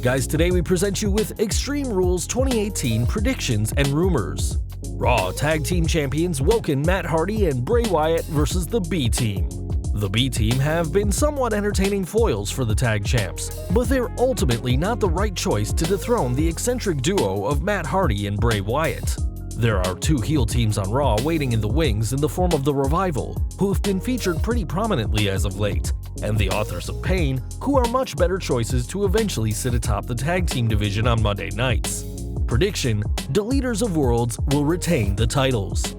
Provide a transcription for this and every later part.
Guys, today we present you with Extreme Rules 2018 predictions and rumors. Raw Tag Team Champions Woken Matt Hardy and Bray Wyatt versus the B Team. The B Team have been somewhat entertaining foils for the tag champs, but they're ultimately not the right choice to dethrone the eccentric duo of Matt Hardy and Bray Wyatt. There are two heel teams on Raw waiting in the wings in the form of the Revival, who have been featured pretty prominently as of late, and the Authors of Pain, who are much better choices to eventually sit atop the tag team division on Monday nights. Prediction: Deleters of Worlds will retain the titles.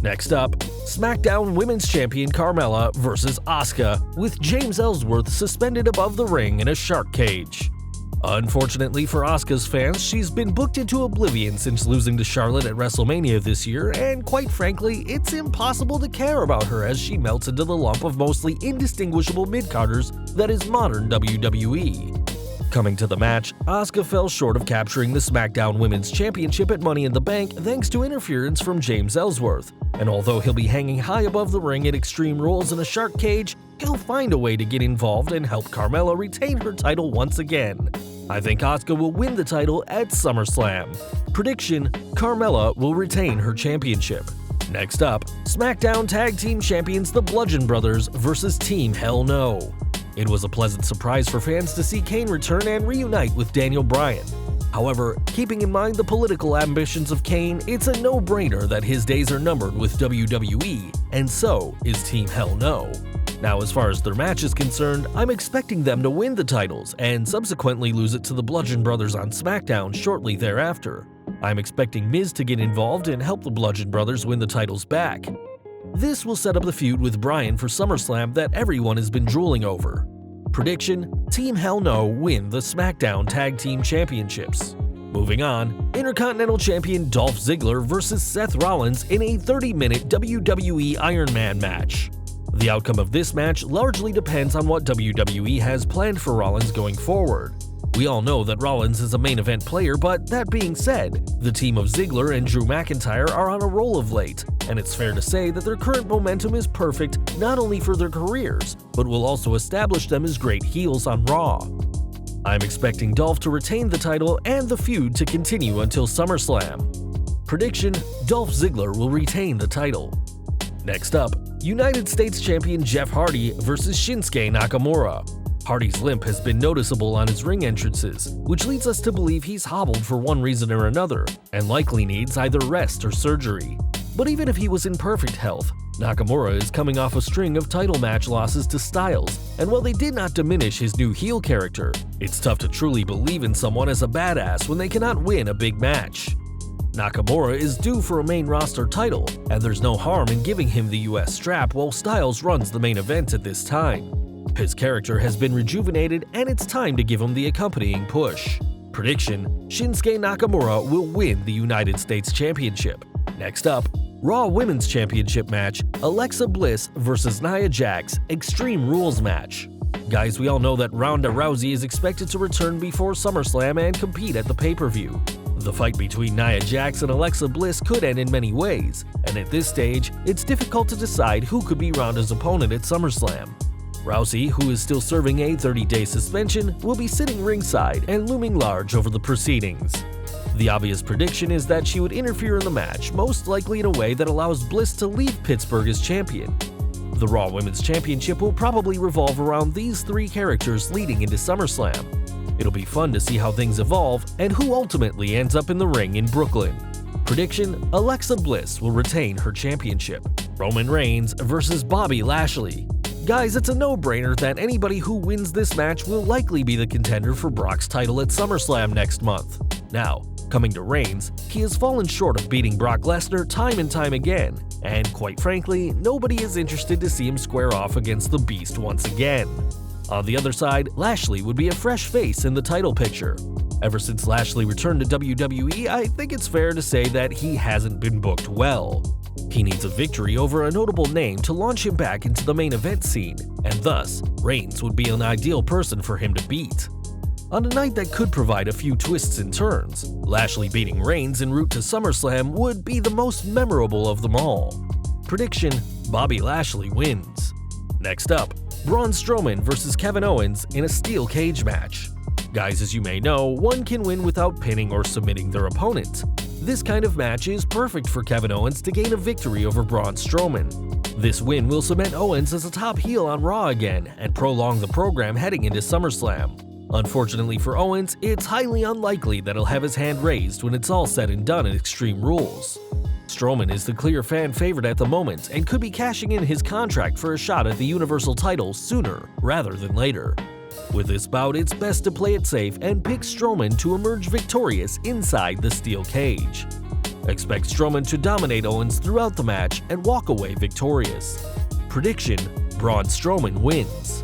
Next up, SmackDown Women's Champion Carmella vs. Asuka, with James Ellsworth suspended above the ring in a shark cage. Unfortunately for Asuka's fans, she's been booked into oblivion since losing to Charlotte at WrestleMania this year, and quite frankly, it's impossible to care about her as she melts into the lump of mostly indistinguishable mid-carders that is modern WWE. Coming to the match, Asuka fell short of capturing the SmackDown Women's Championship at Money in the Bank thanks to interference from James Ellsworth, and although he'll be hanging high above the ring at Extreme Rules in a shark cage, he'll find a way to get involved and help Carmella retain her title once again. I think Asuka will win the title at SummerSlam. Prediction: Carmella will retain her championship. Next up, SmackDown Tag Team Champions the Bludgeon Brothers vs. Team Hell No. It was a pleasant surprise for fans to see Kane return and reunite with Daniel Bryan. However, keeping in mind the political ambitions of Kane, it's a no-brainer that his days are numbered with WWE, and so is Team Hell No. Now, as far as their match is concerned, I'm expecting them to win the titles and subsequently lose it to the Bludgeon Brothers on SmackDown shortly thereafter. I'm expecting Miz to get involved and help the Bludgeon Brothers win the titles back. This will set up the feud with Bryan for SummerSlam that everyone has been drooling over. Prediction: Team Hell No win the SmackDown Tag Team Championships. Moving on, Intercontinental Champion Dolph Ziggler vs. Seth Rollins in a 30-minute WWE Iron Man match. The outcome of this match largely depends on what WWE has planned for Rollins going forward. We all know that Rollins is a main event player, but that being said, the team of Ziggler and Drew McIntyre are on a roll of late, and it's fair to say that their current momentum is perfect not only for their careers, but will also establish them as great heels on Raw. I'm expecting Dolph to retain the title and the feud to continue until SummerSlam. Prediction: Dolph Ziggler will retain the title. Next up, United States Champion Jeff Hardy vs. Shinsuke Nakamura. Hardy's limp has been noticeable on his ring entrances, which leads us to believe he's hobbled for one reason or another, and likely needs either rest or surgery. But even if he was in perfect health, Nakamura is coming off a string of title match losses to Styles, and while they did not diminish his new heel character, it's tough to truly believe in someone as a badass when they cannot win a big match. Nakamura is due for a main roster title, and there's no harm in giving him the US strap while Styles runs the main event at this time. His character has been rejuvenated, and it's time to give him the accompanying push. Prediction: Shinsuke Nakamura will win the United States Championship. Next up, Raw Women's Championship match, Alexa Bliss vs. Nia Jax Extreme Rules match. Guys, we all know that Ronda Rousey is expected to return before SummerSlam and compete at the pay-per-view. The fight between Nia Jax and Alexa Bliss could end in many ways, and at this stage, it's difficult to decide who could be Ronda's opponent at SummerSlam. Rousey, who is still serving a 30-day suspension, will be sitting ringside and looming large over the proceedings. The obvious prediction is that she would interfere in the match, most likely in a way that allows Bliss to leave Pittsburgh as champion. The Raw Women's Championship will probably revolve around these three characters leading into SummerSlam. It'll be fun to see how things evolve and who ultimately ends up in the ring in Brooklyn. Prediction: Alexa Bliss will retain her championship. Roman Reigns vs. Bobby Lashley. Guys, it's a no-brainer that anybody who wins this match will likely be the contender for Brock's title at SummerSlam next month. Now, coming to Reigns, he has fallen short of beating Brock Lesnar time and time again, and quite frankly, nobody is interested to see him square off against the Beast once again. On the other side, Lashley would be a fresh face in the title picture. Ever since Lashley returned to WWE, I think it's fair to say that he hasn't been booked well. He needs a victory over a notable name to launch him back into the main event scene, and thus, Reigns would be an ideal person for him to beat. On a night that could provide a few twists and turns, Lashley beating Reigns en route to SummerSlam would be the most memorable of them all. Prediction: Bobby Lashley wins. Next up, Braun Strowman vs Kevin Owens in a steel cage match. Guys, as you may know, one can win without pinning or submitting their opponent. This kind of match is perfect for Kevin Owens to gain a victory over Braun Strowman. This win will cement Owens as a top heel on Raw again and prolong the program heading into SummerSlam. Unfortunately for Owens, it's highly unlikely that he'll have his hand raised when it's all said and done at Extreme Rules. Strowman is the clear fan favorite at the moment and could be cashing in his contract for a shot at the Universal title sooner rather than later. With this bout, it's best to play it safe and pick Strowman to emerge victorious inside the steel cage. Expect Strowman to dominate Owens throughout the match and walk away victorious. Prediction: Braun Strowman wins.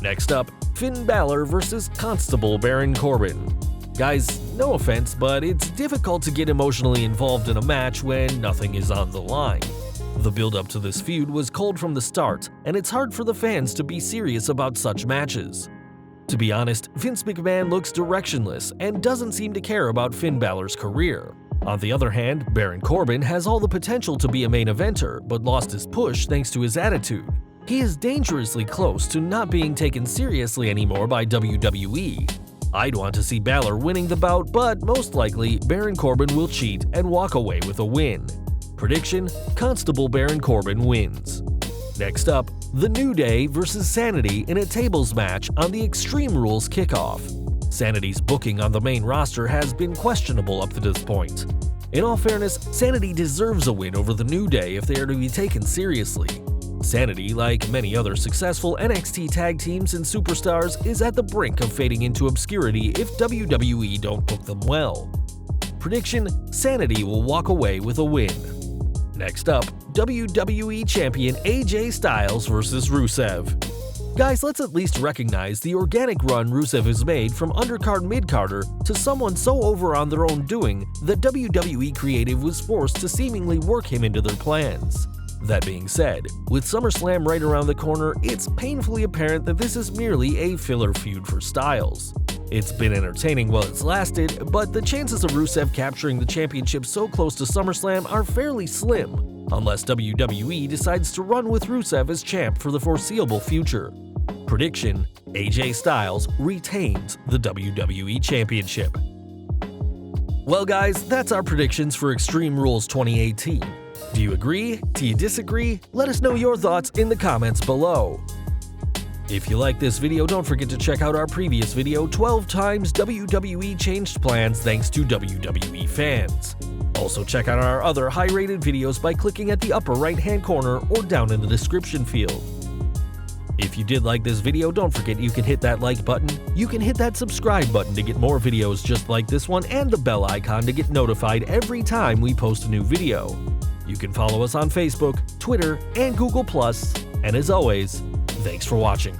Next up, Finn Balor vs Constable Baron Corbin. Guys, no offense, but it's difficult to get emotionally involved in a match when nothing is on the line. The build-up to this feud was cold from the start, and it's hard for the fans to be serious about such matches. To be honest, Vince McMahon looks directionless and doesn't seem to care about Finn Balor's career. On the other hand, Baron Corbin has all the potential to be a main eventer, but lost his push thanks to his attitude. He is dangerously close to not being taken seriously anymore by WWE. I'd want to see Balor winning the bout, but most likely Baron Corbin will cheat and walk away with a win. Prediction: Constable Baron Corbin wins. Next up, The New Day vs Sanity in a tables match on the Extreme Rules kickoff. Sanity's booking on the main roster has been questionable up to this point. In all fairness, Sanity deserves a win over The New Day if they are to be taken seriously. Sanity, like many other successful NXT tag teams and superstars, is at the brink of fading into obscurity if WWE don't book them well. Prediction: Sanity will walk away with a win. Next up, WWE Champion AJ Styles vs Rusev. Guys, let's at least recognize the organic run Rusev has made from undercard mid-carder to someone so over on their own doing that WWE Creative was forced to seemingly work him into their plans. That being said, with SummerSlam right around the corner, it's painfully apparent that this is merely a filler feud for Styles. It's been entertaining while it's lasted, but the chances of Rusev capturing the championship so close to SummerSlam are fairly slim, unless WWE decides to run with Rusev as champ for the foreseeable future. Prediction: AJ Styles retains the WWE Championship. Well guys, that's our predictions for Extreme Rules 2018. Do you agree? Do you disagree? Let us know your thoughts in the comments below. If you like this video, don't forget to check out our previous video, 12 times WWE changed plans thanks to WWE fans. Also check out our other high-rated videos by clicking at the upper right-hand corner or down in the description field. If you did like this video, don't forget you can hit that like button, you can hit that subscribe button to get more videos just like this one, and the bell icon to get notified every time we post a new video. You can follow us on Facebook, Twitter, and Google+, and as always, thanks for watching.